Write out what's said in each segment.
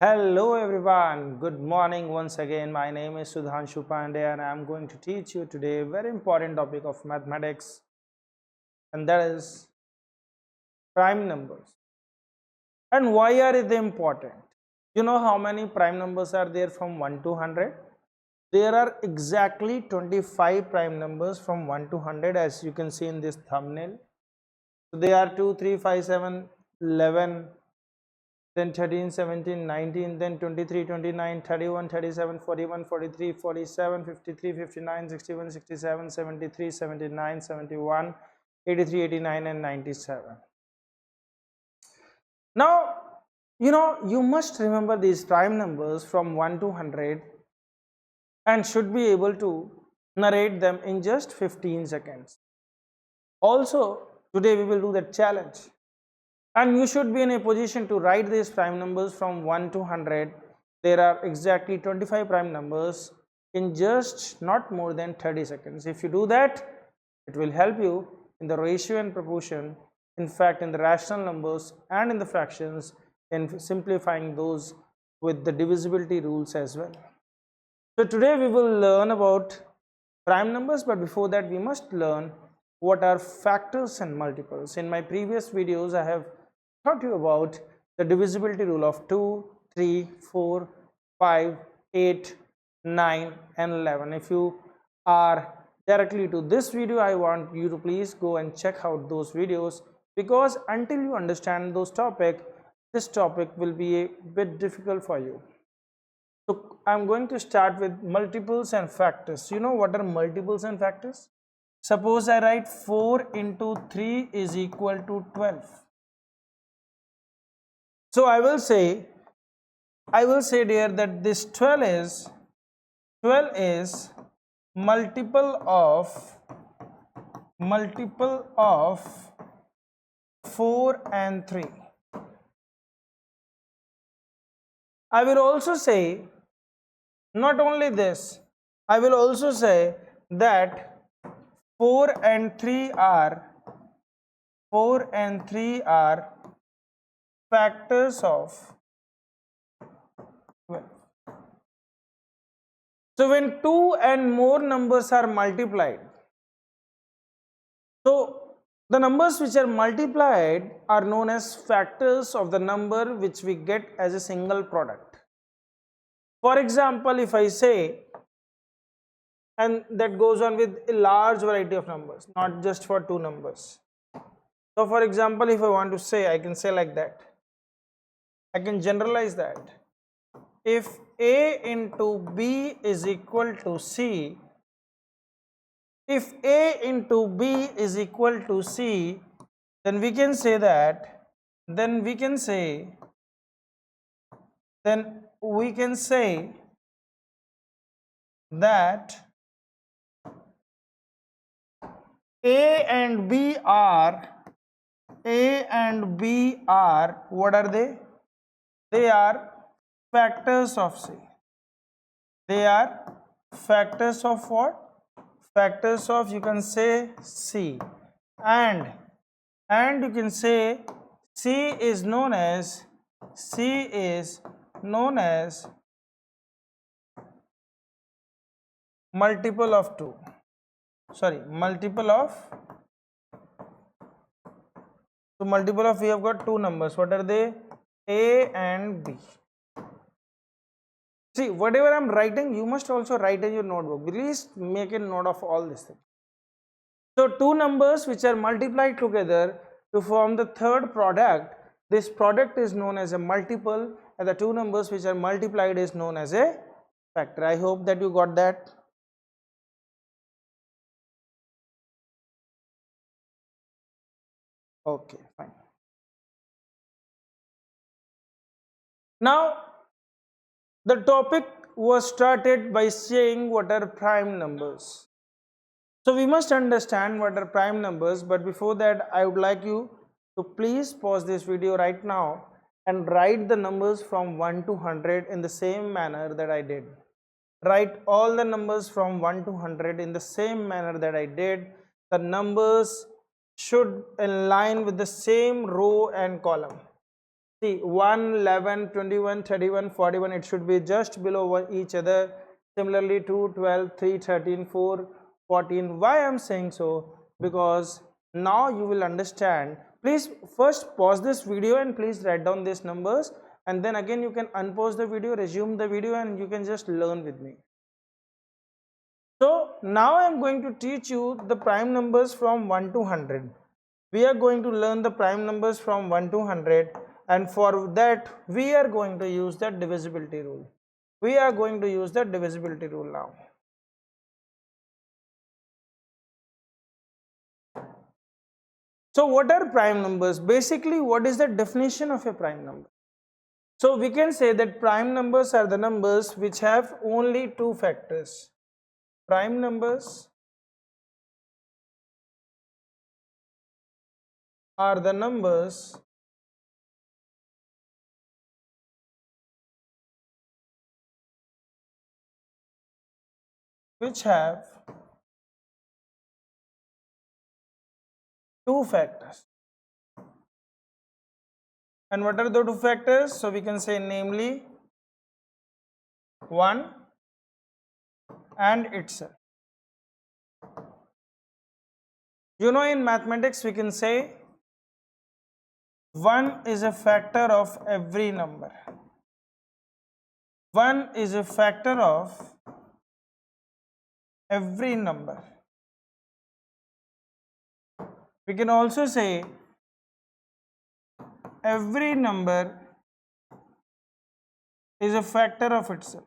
Hello everyone, good morning once again. My name is Sudhanshu Pandey and I am going to teach you today a very important topic of mathematics, and that is prime numbers. And why are they important? You know how many prime numbers are there from 1 to 100? There are exactly 25 prime numbers from 1 to 100, as you can see in this thumbnail. So they are 2, 3, 5, 7, 11, then 13, 17, 19, then 23, 29, 31, 37, 41, 43, 47, 53, 59, 61, 67, 73, 79, 71, 83, 89 and 97. Now, you must remember these prime numbers from 1 to 100 and should be able to narrate them in just 15 seconds. Also, today we will do that challenge. And you should be in a position to write these prime numbers from 1 to 100. There are exactly 25 prime numbers in just not more than 30 seconds. If you do that, it will help you in the ratio and proportion, in fact in the rational numbers and in the fractions, in simplifying those with the divisibility rules as well. So today we will learn about prime numbers, but before that we must learn what are factors and multiples. In my previous videos I have taught you about the divisibility rule of 2, 3, 4, 5, 8, 9 and 11. If you are directly to this video, I want you to please go and check out those videos, because until you understand those topics, this topic will be a bit difficult for you. So I'm going to start with multiples and factors. You know what are multiples and factors? Suppose I write 4 into 3 is equal to 12. So I will say dear that this 12 is multiple of 4 and 3. I will also say not only this, I will also say that 4 and 3 are factors of 12. So when two and more numbers are multiplied, so the numbers which are multiplied are known as factors of the number which we get as a single product. For example, if I say, and that goes on with a large variety of numbers, not just for two numbers. So for example, if I want to say, I can say like that. I can generalize that. If A into B is equal to C, if A into B is equal to C, then we can say that, then we can say that A and B are what are they? They are factors of C. They are factors of what? Factors of, you can say, C. And you can say C is known as multiple of 2. Sorry, multiple of, so multiple of, we have got two numbers. What are they? A and B. See, whatever I'm writing, you must also write in your notebook. Please make a note of all these things. So two numbers which are multiplied together to form the third product, this product is known as a multiple, and the two numbers which are multiplied is known as a factor. I hope that you got that. Okay, fine. Now, the topic was started by saying what are prime numbers. So we must understand what are prime numbers, but before that I would like you to please pause this video right now and write the numbers from 1 to 100 in the same manner that I did. Write all the numbers from 1 to 100 in the same manner that I did. The numbers should align with the same row and column. See 1, 11, 21, 31, 41, it should be just below each other. Similarly 2, 12, 3, 13, 4, 14. Why I am saying so? Because now you will understand. Please first pause this video and please write down these numbers, and then again you can unpause the video, resume the video, and you can just learn with me. So now I am going to teach you the prime numbers from 1 to 100. We are going to learn the prime numbers from 1 to 100, and for that we are going to use the divisibility rule. We are going to use the divisibility rule now. So what are prime numbers? Basically, what is the definition of a prime number? So we can say that prime numbers are the numbers which have only two factors. Prime numbers are the numbers which have two factors. And what are the two factors? So we can say namely 1 and itself. You know, in mathematics we can say 1 is a factor of every number. 1 is a factor of every number. We can also say every number is a factor of itself.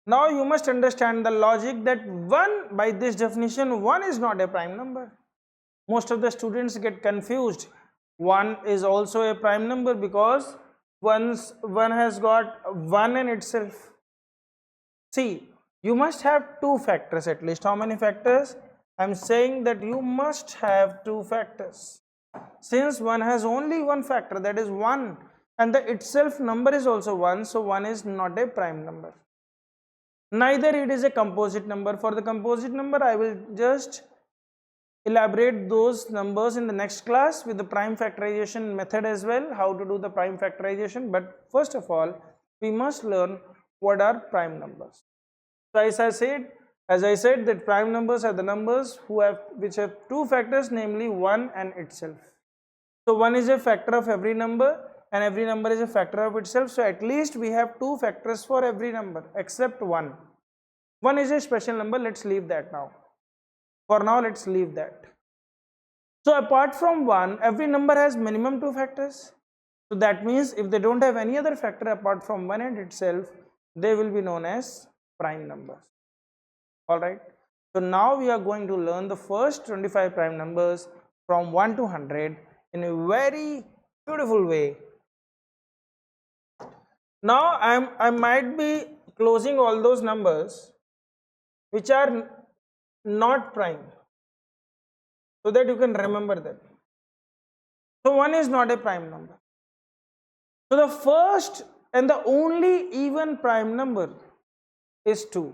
Now you must understand the logic that 1, by this definition, 1 is not a prime number. Most of the students get confused. 1 is also a prime number because one has got 1 in itself. See, you must have two factors at least. How many factors? I am saying that you must have two factors. Since 1 has only one factor, that is 1, and the itself number is also 1, so 1 is not a prime number. Neither it is a composite number. For the composite number, I will just elaborate those numbers in the next class with the prime factorization method as well, how to do the prime factorization. But first of all, we must learn what are prime numbers. So as I said that prime numbers are the numbers which have two factors, namely 1 and itself. So 1 is a factor of every number and every number is a factor of itself. So at least we have two factors for every number except 1. 1 is a special number. Let's leave that now. For now, let's leave that. So apart from 1, every number has minimum two factors. So that means if they don't have any other factor apart from 1 and itself, they will be known as prime numbers. Alright. So now we are going to learn the first 25 prime numbers from 1 to 100 in a very beautiful way. Now I might be closing all those numbers which are not prime, so that you can remember them. So 1 is not a prime number. So the first and the only even prime number is 2.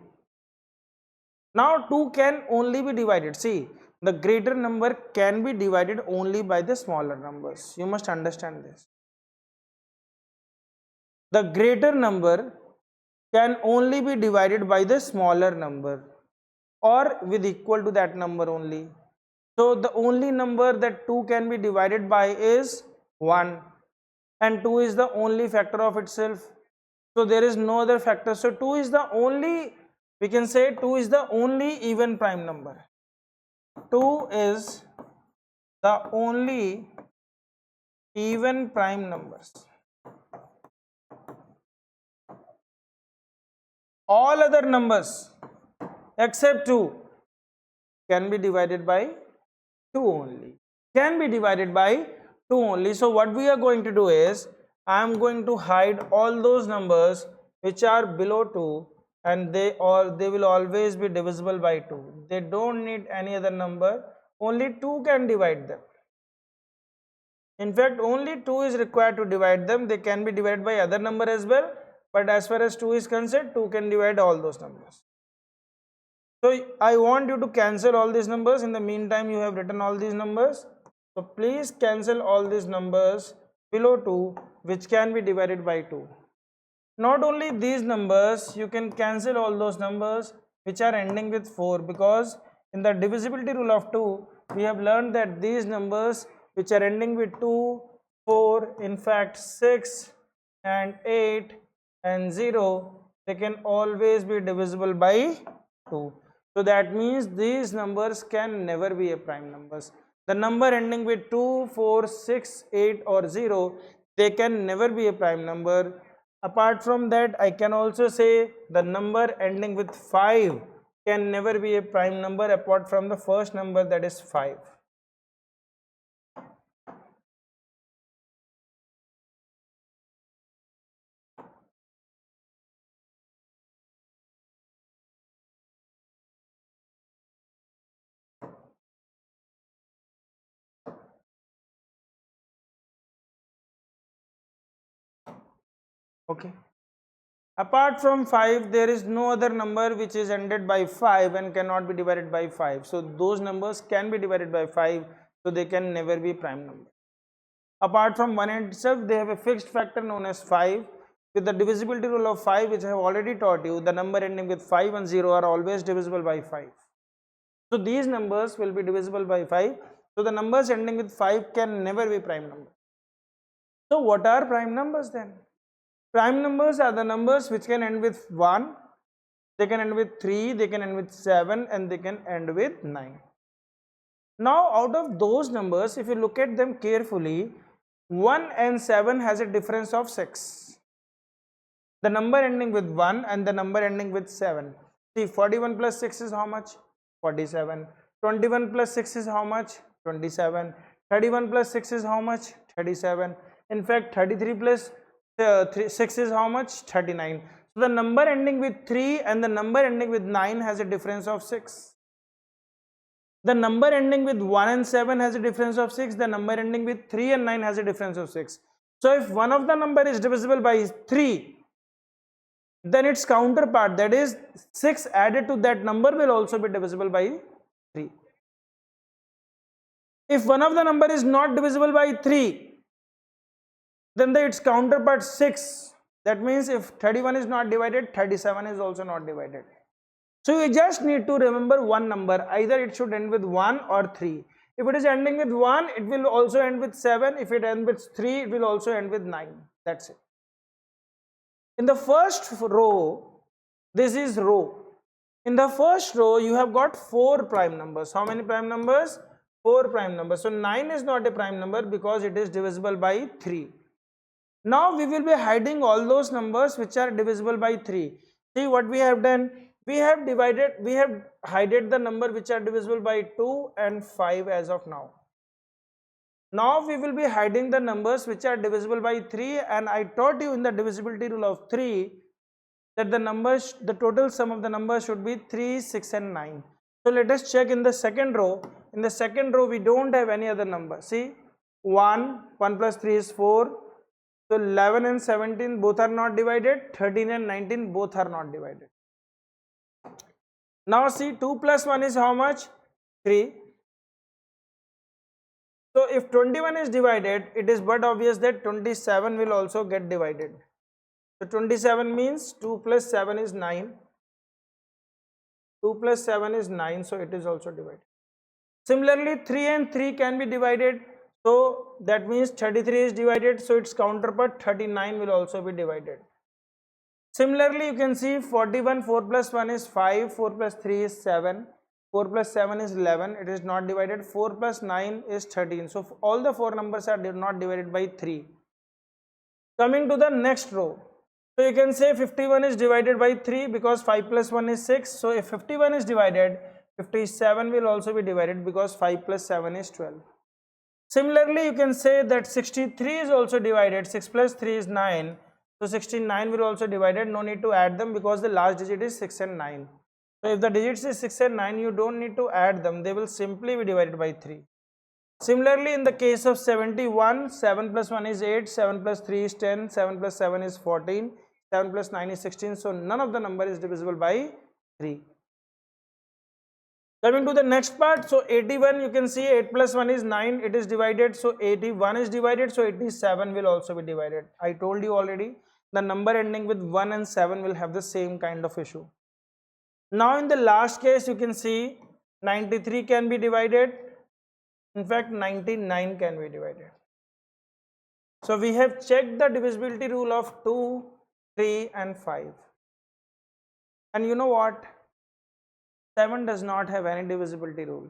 Now 2 can only be divided. See, the greater number can be divided only by the smaller numbers. You must understand this. The greater number can only be divided by the smaller number or with equal to that number only. So the only number that 2 can be divided by is 1, and 2 is the only factor of itself. So there is no other factor. So 2 is the only, we can say 2 is the only even prime number. 2 is the only even prime numbers. All other numbers except 2 can be divided by 2 only. Can be divided by 2 only. So what we are going to do is, I am going to hide all those numbers which are below 2, and they will always be divisible by 2. They don't need any other number. Only 2 can divide them. In fact, only 2 is required to divide them. They can be divided by other number as well, but as far as 2 is concerned, 2 can divide all those numbers. So I want you to cancel all these numbers. In the meantime, you have written all these numbers. So please cancel all these numbers below 2 which can be divided by 2. Not only these numbers, you can cancel all those numbers which are ending with 4, because in the divisibility rule of 2 we have learned that these numbers which are ending with 2, 4, in fact 6 and 8 and 0, they can always be divisible by 2. So that means these numbers can never be a prime numbers. The number ending with 2, 4, 6, 8 or 0, they can never be a prime number. Apart from that, I can also say the number ending with 5 can never be a prime number apart from the first number, that is 5. Okay. Apart from 5, there is no other number which is ended by 5 and cannot be divided by 5. So those numbers can be divided by 5, so they can never be prime number. Apart from 1 and itself, they have a fixed factor known as 5. With the divisibility rule of 5, which I have already taught you, the number ending with 5 and 0 are always divisible by 5. So these numbers will be divisible by 5. So the numbers ending with 5 can never be prime number. So what are prime numbers then? Prime numbers are the numbers which can end with 1, they can end with 3, they can end with 7 and they can end with 9. Now out of those numbers, if you look at them carefully, 1 and 7 has a difference of 6. The number ending with 1 and the number ending with 7. See, 41 plus 6 is how much? 47. 21 plus 6 is how much? 27. 31 plus 6 is how much? 37. In fact, 33 plus 6 is how much? 39. So the number ending with 3 and the number ending with 9 has a difference of 6. The number ending with 1 and 7 has a difference of 6. The number ending with 3 and 9 has a difference of 6. So if one of the number is divisible by 3, then its counterpart, that is 6 added to that number, will also be divisible by 3. If one of the number is not divisible by 3, then its counterpart 6. That means if 31 is not divided, 37 is also not divided. So you just need to remember one number, either it should end with 1 or 3. If it is ending with 1, it will also end with 7. If it ends with 3, it will also end with 9. That's it. In the first row, this is row. In the first row, you have got 4 prime numbers. How many prime numbers? 4 prime numbers. So 9 is not a prime number because it is divisible by 3. Now we will be hiding all those numbers which are divisible by 3. See what we have done? We have hidden the number which are divisible by 2 and 5 as of now. Now we will be hiding the numbers which are divisible by 3, and I taught you in the divisibility rule of 3 that the total sum of the numbers should be 3, 6 and 9. So let us check in the second row. In the second row we don't have any other number. See, 1 plus 3 is 4. So 11 and 17 both are not divided, 13 and 19 both are not divided. Now see, 2 plus 1 is how much? 3. So if 21 is divided, it is but obvious that 27 will also get divided. So 27 means 2 plus 7 is 9. 2 plus 7 is 9, so it is also divided. Similarly, 3 and 3 can be divided. So that means 33 is divided, so its counterpart 39 will also be divided. Similarly, you can see 41, 4 plus 1 is 5, 4 plus 3 is 7. 4 plus 7 is 11, it is not divided. 4 plus 9 is 13. So all the 4 numbers are not divided by 3. Coming to the next row. So you can say 51 is divided by 3 because 5 plus 1 is 6. So if 51 is divided, 57 will also be divided because 5 plus 7 is 12. Similarly, you can say that 63 is also divided. 6 plus 3 is 9. So 69 will also be divided. No need to add them because the last digit is 6 and 9. So if the digits is 6 and 9, you don't need to add them. They will simply be divided by 3. Similarly, in the case of 71, 7 plus 1 is 8, 7 plus 3 is 10, 7 plus 7 is 14, 7 plus 9 is 16. So none of the number is divisible by 3. Coming to the next part, so 81, you can see 8 plus 1 is 9, it is divided, so 81 is divided, so 87 will also be divided. I told you already, the number ending with 1 and 7 will have the same kind of issue. Now in the last case, you can see 93 can be divided, in fact 99 can be divided. So we have checked the divisibility rule of 2, 3 and 5. And you know what? 7 does not have any divisibility rule.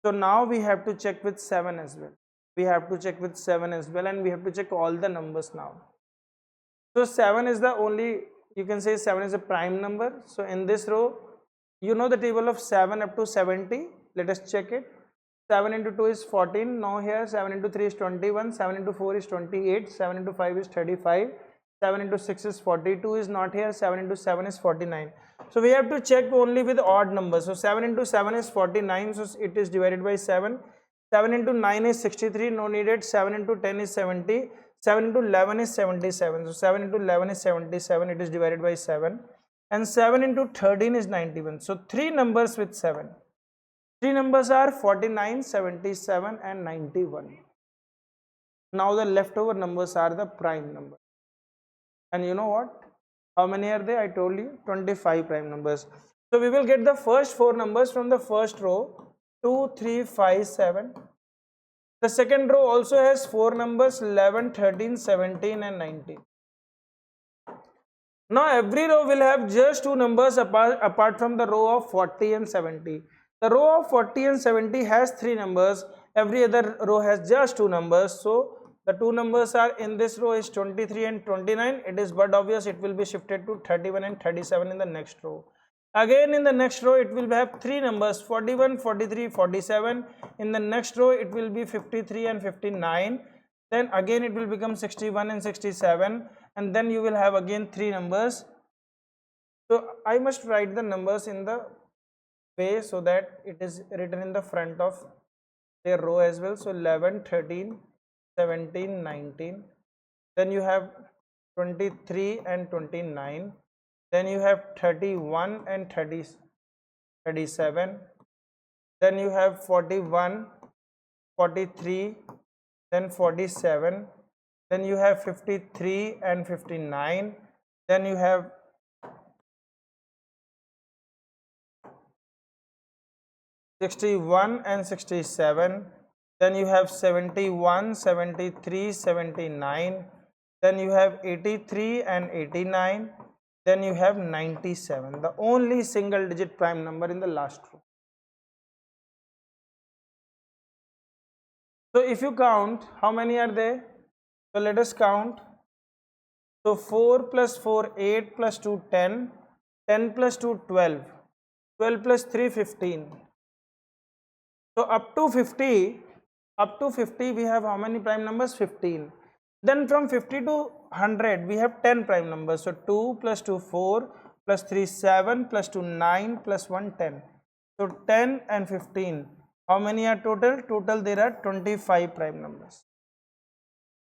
So now we have to check with 7 as well. We have to check with 7 as well, and we have to check all the numbers now. So 7 is the only, you can say 7 is a prime number. So in this row, you know the table of 7 up to 70. Let us check it. 7 into 2 is 14. Now here 7 into 3 is 21. 7 into 4 is 28. 7 into 5 is 35. 7 into 6 is 42 is not here. 7 into 7 is 49. So we have to check only with odd numbers. So 7 into 7 is 49. So it is divided by 7. 7 into 9 is 63. No needed. 7 into 10 is 70. 7 into 11 is 77. So 7 into 11 is 77. It is divided by 7. And 7 into 13 is 91. So 3 numbers with 7. 3 numbers are 49, 77 and 91. Now the leftover numbers are the prime number. And you know what? How many are they? I told you 25 prime numbers. So we will get the first 4 numbers from the first row, 2, 3, 5, 7. The second row also has 4 numbers, 11, 13, 17 and 19. Now every row will have just 2 numbers apart from the row of 40 and 70. The row of 40 and 70 has 3 numbers. Every other row has just 2 numbers. So the 2 numbers are in this row is 23 and 29. It is but obvious it will be shifted to 31 and 37 in the next row. Again in the next row it will have 3 numbers, 41, 43, 47. In the next row it will be 53 and 59. Then again it will become 61 and 67. And then you will have again 3 numbers. So I must write the numbers in the way so that it is written in the front of their row as well. So 11, 13, 17, 19. Then you have 23 and 29. Then you have 31 and 37. Then you have 41, 43, then 47. Then you have 53 and 59. Then you have 61 and 67. Then you have 71, 73, 79. Then you have 83 and 89. Then you have 97, the only single digit prime number in the last row. So if you count, how many are there? So let us count. So 4 plus 4, 8 plus 2, 10. 10 plus 2, 12. 12 plus 3, 15. So up to 50 we have how many prime numbers? 15. Then from 50 to 100 we have 10 prime numbers. So 2 plus 2, 4 plus 3, 7 plus 2, 9 plus 1, 10. So 10 and 15. How many are total? Total there are 25 prime numbers.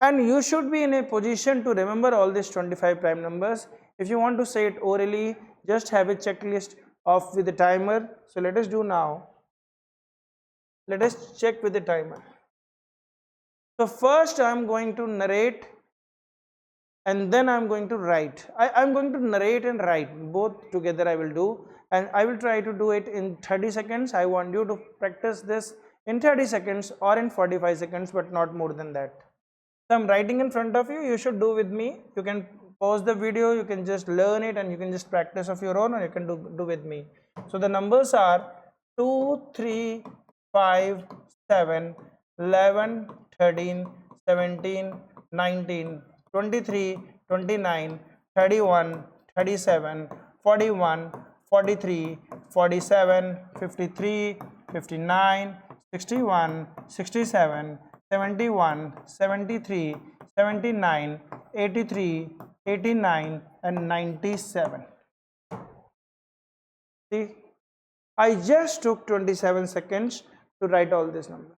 And you should be in a position to remember all these 25 prime numbers. If you want to say it orally, just have a checklist of with the timer. So let us do now. Let us check with the timer. So first I am going to narrate and then I am going to write. I am going to narrate and write, both together I will do, and I will try to do it in 30 seconds. I want you to practice this in 30 seconds or in 45 seconds, but not more than that. So I am writing in front of you, you should do with me. You can pause the video, you can just learn it and you can just practice of your own, or you can do with me. So the numbers are 2, 3, 5, 7, 11, 13, 17, 19, 23, 29, 31, 37, 41, 43, 47, 53, 59, 61, 67, 71, 73, 79, 83, 89 and 97. See, I just took 27 seconds to write all these numbers.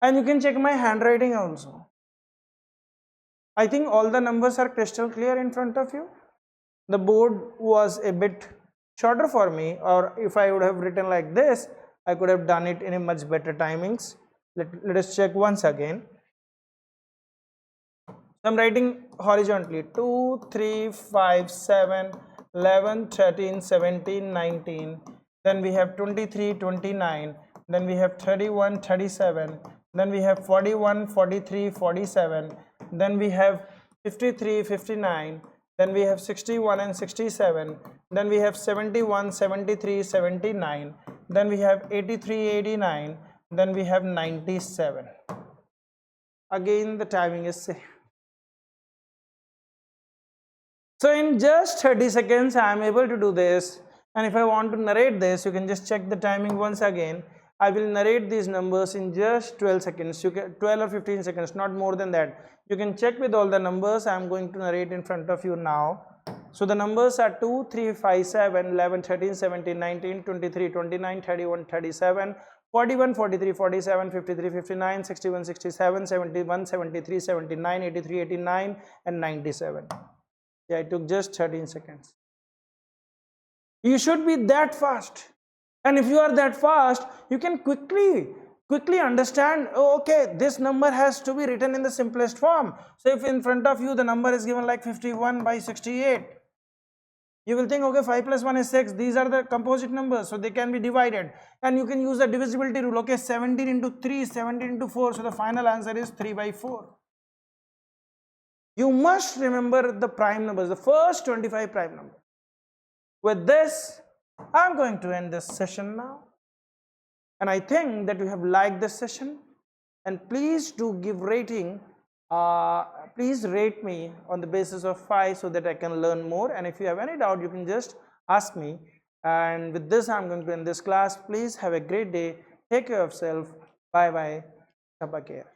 And you can check my handwriting also. I think all the numbers are crystal clear in front of you. The board was a bit shorter for me, or if I would have written like this, I could have done it in a much better timings. Let us check once again. So I'm writing horizontally 2, 3, 5, 7, 11, 13, 17, 19. Then we have 23, 29. Then we have 31, 37. Then we have 41, 43, 47. Then we have 53, 59. Then we have 61 and 67. Then we have 71, 73, 79. Then we have 83, 89. Then we have 97. Again the timing is same. So in just 30 seconds I am able to do this, and if I want to narrate this, you can just check the timing once again. I will narrate these numbers in just 12 seconds. You can 12 or 15 seconds, not more than that. You can check with all the numbers I am going to narrate in front of you now. So the numbers are 2, 3, 5, 7, 11, 13, 17, 19, 23, 29, 31, 37, 41, 43, 47, 53, 59, 61, 67, 71, 73, 79, 83, 89 and 97. Yeah, it took just 13 seconds. You should be that fast. And if you are that fast, you can quickly understand, oh, okay, this number has to be written in the simplest form. So if in front of you the number is given like 51 by 68, you will think, okay, 5 plus 1 is 6. These are the composite numbers, so they can be divided. And you can use the divisibility rule. Okay, 17 into 3, 17 into 4. So the final answer is 3 by 4. You must remember the prime numbers, the first 25 prime numbers. With this, I'm going to end this session now. And I think that you have liked this session. And please do give rating. Please rate me on the basis of 5 so that I can learn more. And if you have any doubt, you can just ask me. And with this, I'm going to end this class. Please have a great day. Take care of yourself. Bye bye. Take care.